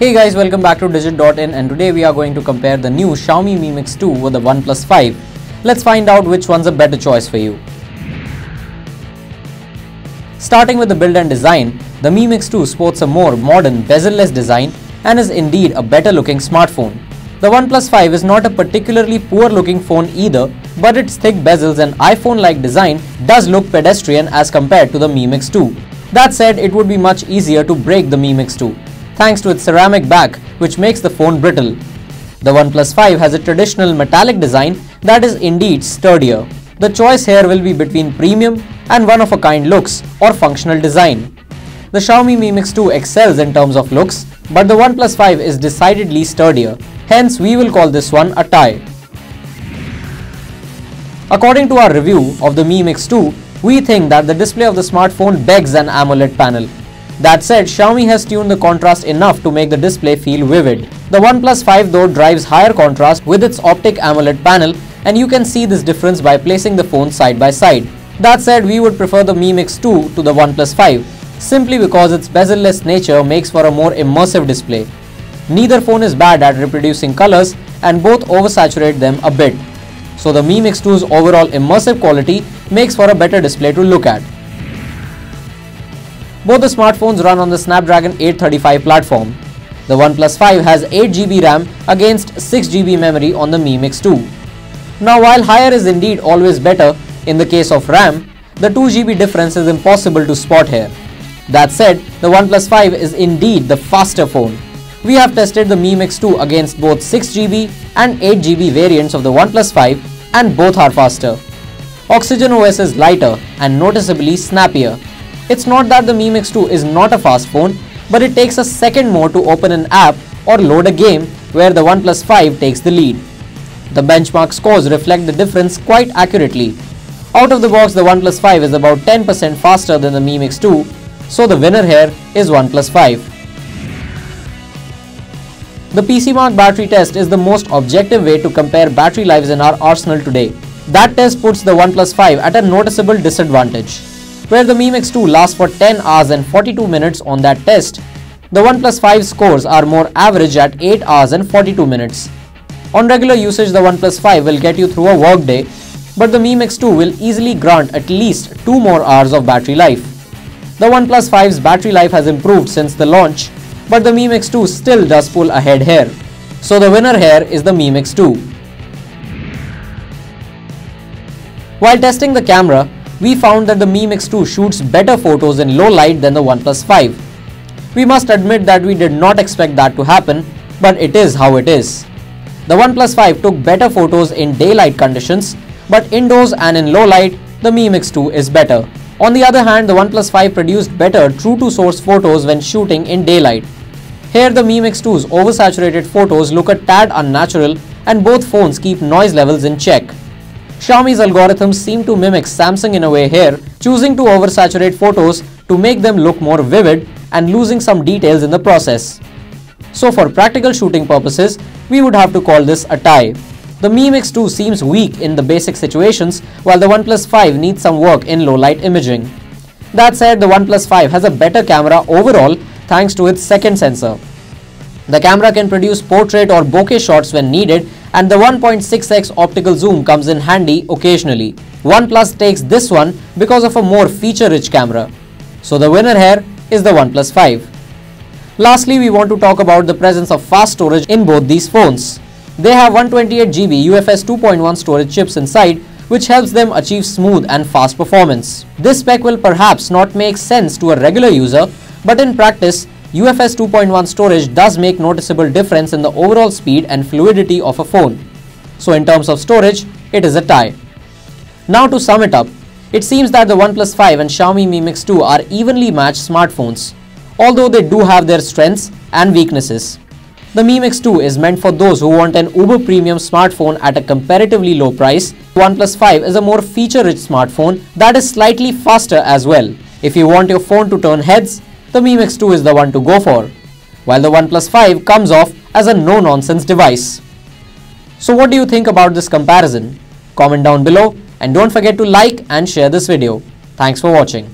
Hey guys, welcome back to Digit.in, and today we are going to compare the new Xiaomi Mi Mix 2 with the OnePlus 5. Let's find out which one's a better choice for you. Starting with the build and design, the Mi Mix 2 sports a more modern bezel-less design and is indeed a better looking smartphone. The OnePlus 5 is not a particularly poor looking phone either, but its thick bezels and iPhone-like design does look pedestrian as compared to the Mi Mix 2. That said, it would be much easier to break the Mi Mix 2, thanks to its ceramic back, which makes the phone brittle. The OnePlus 5 has a traditional metallic design that is indeed sturdier. The choice here will be between premium and one-of-a-kind looks or functional design. The Xiaomi Mi Mix 2 excels in terms of looks, but the OnePlus 5 is decidedly sturdier. Hence, we will call this one a tie. According to our review of the Mi Mix 2, we think that the display of the smartphone begs an AMOLED panel. That said, Xiaomi has tuned the contrast enough to make the display feel vivid. The OnePlus 5 though drives higher contrast with its optic AMOLED panel, and you can see this difference by placing the phones side by side. That said, we would prefer the Mi Mix 2 to the OnePlus 5, simply because its bezel-less nature makes for a more immersive display. Neither phone is bad at reproducing colors, and both oversaturate them a bit. So the Mi Mix 2's overall immersive quality makes for a better display to look at. Both the smartphones run on the Snapdragon 835 platform. The OnePlus 5 has 8GB RAM against 6GB memory on the Mi Mix 2. Now, while higher is indeed always better in the case of RAM, the 2GB difference is impossible to spot here. That said, the OnePlus 5 is indeed the faster phone. We have tested the Mi Mix 2 against both 6GB and 8GB variants of the OnePlus 5, and both are faster. Oxygen OS is lighter and noticeably snappier. It's not that the Mi Mix 2 is not a fast phone, but it takes a second more to open an app or load a game, where the OnePlus 5 takes the lead. The benchmark scores reflect the difference quite accurately. Out of the box, the OnePlus 5 is about 10% faster than the Mi Mix 2, so the winner here is OnePlus 5. The PCMark battery test is the most objective way to compare battery lives in our arsenal today. That test puts the OnePlus 5 at a noticeable disadvantage. Where the Mi Mix 2 lasts for 10 hours and 42 minutes on that test, the OnePlus 5 scores are more average at 8 hours and 42 minutes. On regular usage, the OnePlus 5 will get you through a work day, but the Mi Mix 2 will easily grant at least 2 more hours of battery life. The OnePlus 5's battery life has improved since the launch, but the Mi Mix 2 still does pull ahead here. So the winner here is the Mi Mix 2. While testing the camera, we found that the Mi Mix 2 shoots better photos in low light than the OnePlus 5. We must admit that we did not expect that to happen, but it is how it is. The OnePlus 5 took better photos in daylight conditions, but indoors and in low light, the Mi Mix 2 is better. On the other hand, the OnePlus 5 produced better true-to-source photos when shooting in daylight. Here, the Mi Mix 2's oversaturated photos look a tad unnatural, and both phones keep noise levels in check. Xiaomi's algorithms seem to mimic Samsung in a way here, choosing to oversaturate photos to make them look more vivid and losing some details in the process. So for practical shooting purposes, we would have to call this a tie. The Mi Mix 2 seems weak in the basic situations, while the OnePlus 5 needs some work in low-light imaging. That said, the OnePlus 5 has a better camera overall thanks to its second sensor. The camera can produce portrait or bokeh shots when needed, and the 1.6x optical zoom comes in handy occasionally. OnePlus takes this one because of a more feature-rich camera. So the winner here is the OnePlus 5. Lastly, we want to talk about the presence of fast storage in both these phones. They have 128GB UFS 2.1 storage chips inside, which helps them achieve smooth and fast performance. This spec will perhaps not make sense to a regular user, but in practice, UFS 2.1 storage does make noticeable difference in the overall speed and fluidity of a phone. So in terms of storage, it is a tie. Now to sum it up, it seems that the OnePlus 5 and Xiaomi Mi Mix 2 are evenly matched smartphones, although they do have their strengths and weaknesses. The Mi Mix 2 is meant for those who want an uber premium smartphone at a comparatively low price. The OnePlus 5 is a more feature-rich smartphone that is slightly faster as well. If you want your phone to turn heads, the Mi Mix 2 is the one to go for, while the OnePlus 5 comes off as a no-nonsense device. So what do you think about this comparison? Comment down below, and don't forget to like and share this video. Thanks for watching.